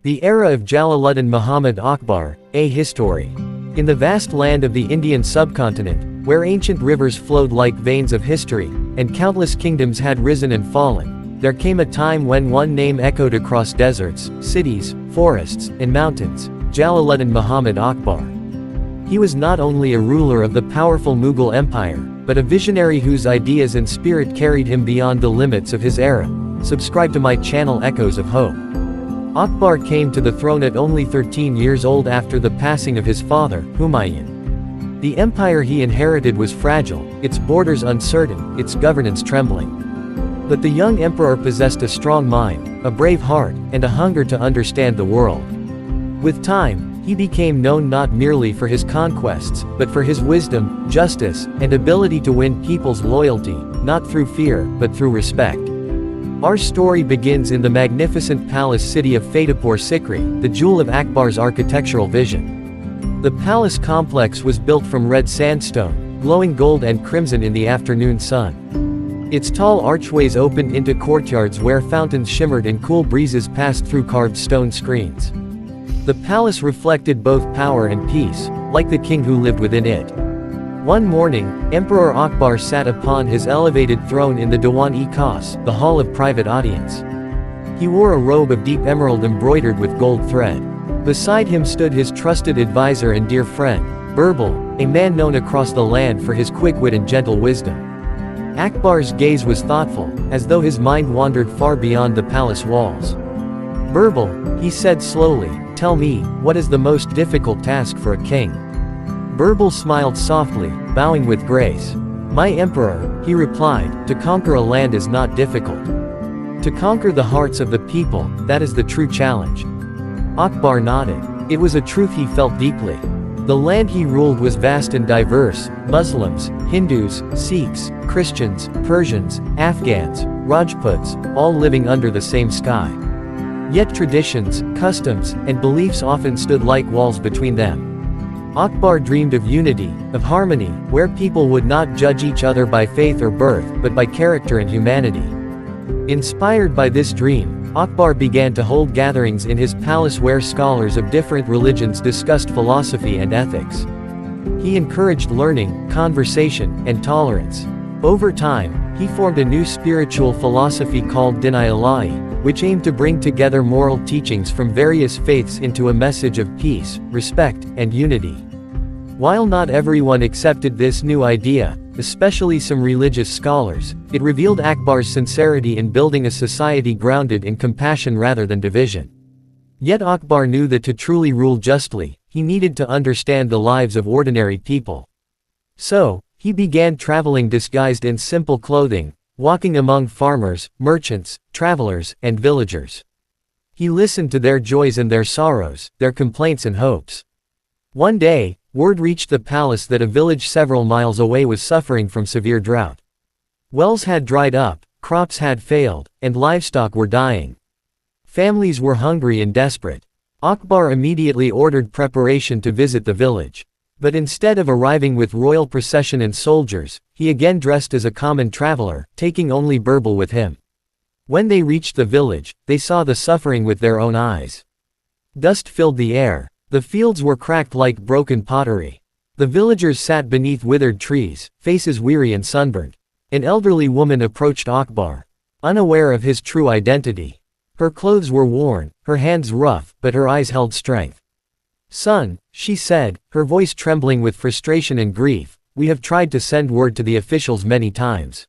The era of Jalaluddin Muhammad Akbar, a history. In the vast land of the Indian subcontinent, where ancient rivers flowed like veins of history, and countless kingdoms had risen and fallen, there came a time when one name echoed across deserts, cities, forests, and mountains: Jalaluddin Muhammad Akbar. He was not only a ruler of the powerful Mughal Empire, but a visionary whose ideas and spirit carried him beyond the limits of his era. Subscribe to my channel Echoes of Hope. Akbar came to the throne at only 13 years old after the passing of his father, Humayun. The empire he inherited was fragile, its borders uncertain, its governance trembling. But the young emperor possessed a strong mind, a brave heart, and a hunger to understand the world. With time, he became known not merely for his conquests, but for his wisdom, justice, and ability to win people's loyalty, not through fear, but through respect. Our story begins in the magnificent palace city of Fatehpur Sikri, the jewel of Akbar's architectural vision. The palace complex was built from red sandstone, glowing gold and crimson in the afternoon sun. Its tall archways opened into courtyards where fountains shimmered and cool breezes passed through carved stone screens. The palace reflected both power and peace, like the king who lived within it. One morning, Emperor Akbar sat upon his elevated throne in the Diwan-e-Khas, the hall of private audience. He wore a robe of deep emerald embroidered with gold thread. Beside him stood his trusted advisor and dear friend, Birbal, a man known across the land for his quick wit and gentle wisdom. Akbar's gaze was thoughtful, as though his mind wandered far beyond the palace walls. "Birbal," he said slowly, "tell me, what is the most difficult task for a king?" Birbal smiled softly, bowing with grace. "My emperor," he replied, "to conquer a land is not difficult. To conquer the hearts of the people, that is the true challenge." Akbar nodded. It was a truth he felt deeply. The land he ruled was vast and diverse: Muslims, Hindus, Sikhs, Christians, Persians, Afghans, Rajputs, all living under the same sky. Yet traditions, customs, and beliefs often stood like walls between them. Akbar dreamed of unity, of harmony, where people would not judge each other by faith or birth, but by character and humanity. Inspired by this dream, Akbar began to hold gatherings in his palace where scholars of different religions discussed philosophy and ethics. He encouraged learning, conversation, and tolerance. Over time, he formed a new spiritual philosophy called Din-i-Ilahi, which aimed to bring together moral teachings from various faiths into a message of peace, respect, and unity. While not everyone accepted this new idea, especially some religious scholars, it revealed Akbar's sincerity in building a society grounded in compassion rather than division. Yet Akbar knew that to truly rule justly, he needed to understand the lives of ordinary people. So, he began traveling disguised in simple clothing, walking among farmers, merchants, travelers, and villagers. He listened to their joys and their sorrows, their complaints and hopes. One day, word reached the palace that a village several miles away was suffering from severe drought. Wells had dried up, crops had failed, and livestock were dying. Families were hungry and desperate. Akbar immediately ordered preparation to visit the village. But instead of arriving with royal procession and soldiers, he again dressed as a common traveler, taking only Birbal with him. When they reached the village, they saw the suffering with their own eyes. Dust filled the air. The fields were cracked like broken pottery. The villagers sat beneath withered trees, faces weary and sunburned. An elderly woman approached Akbar, unaware of his true identity. Her clothes were worn, her hands rough, but her eyes held strength. "Son," she said, her voice trembling with frustration and grief, "we have tried to send word to the officials many times.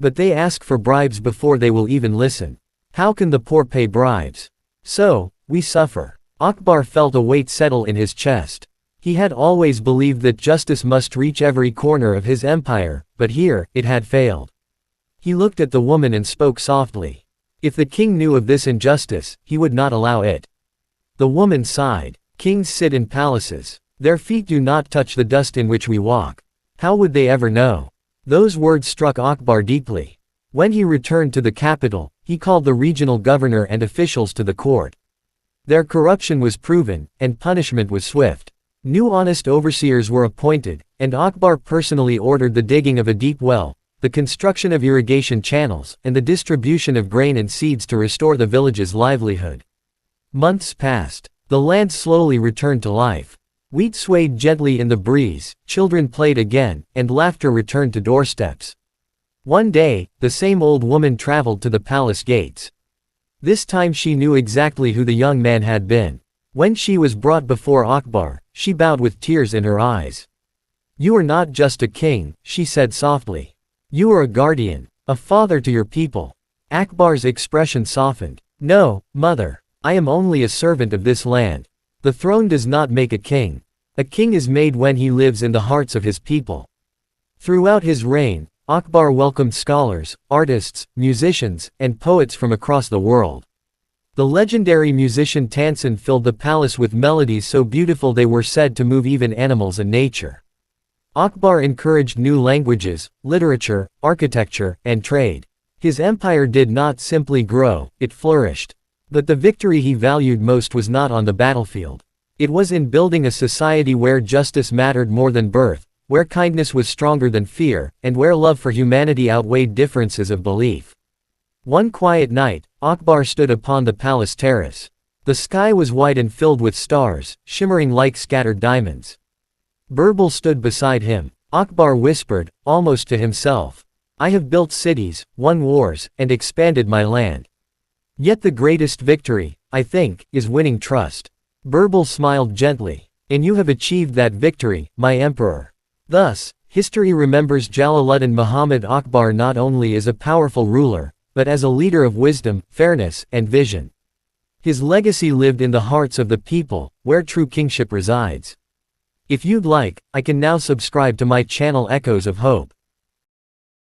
But they ask for bribes before they will even listen. How can the poor pay bribes? So, we suffer." Akbar felt a weight settle in his chest. He had always believed that justice must reach every corner of his empire, but here, it had failed. He looked at the woman and spoke softly. If the king knew of this injustice, he would not allow it. The woman sighed. "Kings sit in palaces. Their feet do not touch the dust in which we walk. How would they ever know?" Those words struck Akbar deeply. When he returned to the capital, he called the regional governor and officials to the court. Their corruption was proven, and punishment was swift. New honest overseers were appointed, and Akbar personally ordered the digging of a deep well, the construction of irrigation channels, and the distribution of grain and seeds to restore the village's livelihood. Months passed. The land slowly returned to life. Wheat swayed gently in the breeze, children played again, and laughter returned to doorsteps. One day, the same old woman traveled to the palace gates. This time she knew exactly who the young man had been. When she was brought before Akbar, she bowed with tears in her eyes. "You are not just a king," she said softly. "You are a guardian, a father to your people." Akbar's expression softened. "No, mother. I am only a servant of this land. The throne does not make a king. A king is made when he lives in the hearts of his people." Throughout his reign, Akbar welcomed scholars, artists, musicians, and poets from across the world. The legendary musician Tansen filled the palace with melodies so beautiful they were said to move even animals and nature. Akbar encouraged new languages, literature, architecture, and trade. His empire did not simply grow, it flourished. But the victory he valued most was not on the battlefield. It was in building a society where justice mattered more than birth, where kindness was stronger than fear, and where love for humanity outweighed differences of belief. One quiet night, Akbar stood upon the palace terrace. The sky was white and filled with stars, shimmering like scattered diamonds. Birbal stood beside him. Akbar whispered, almost to himself, "I have built cities, won wars, and expanded my land. Yet the greatest victory, I think, is winning trust." Birbal smiled gently. "And you have achieved that victory, my emperor." Thus, history remembers Jalaluddin Muhammad Akbar not only as a powerful ruler, but as a leader of wisdom, fairness, and vision. His legacy lived in the hearts of the people, where true kingship resides. If you'd like, I can now subscribe to my channel Echoes of Hope.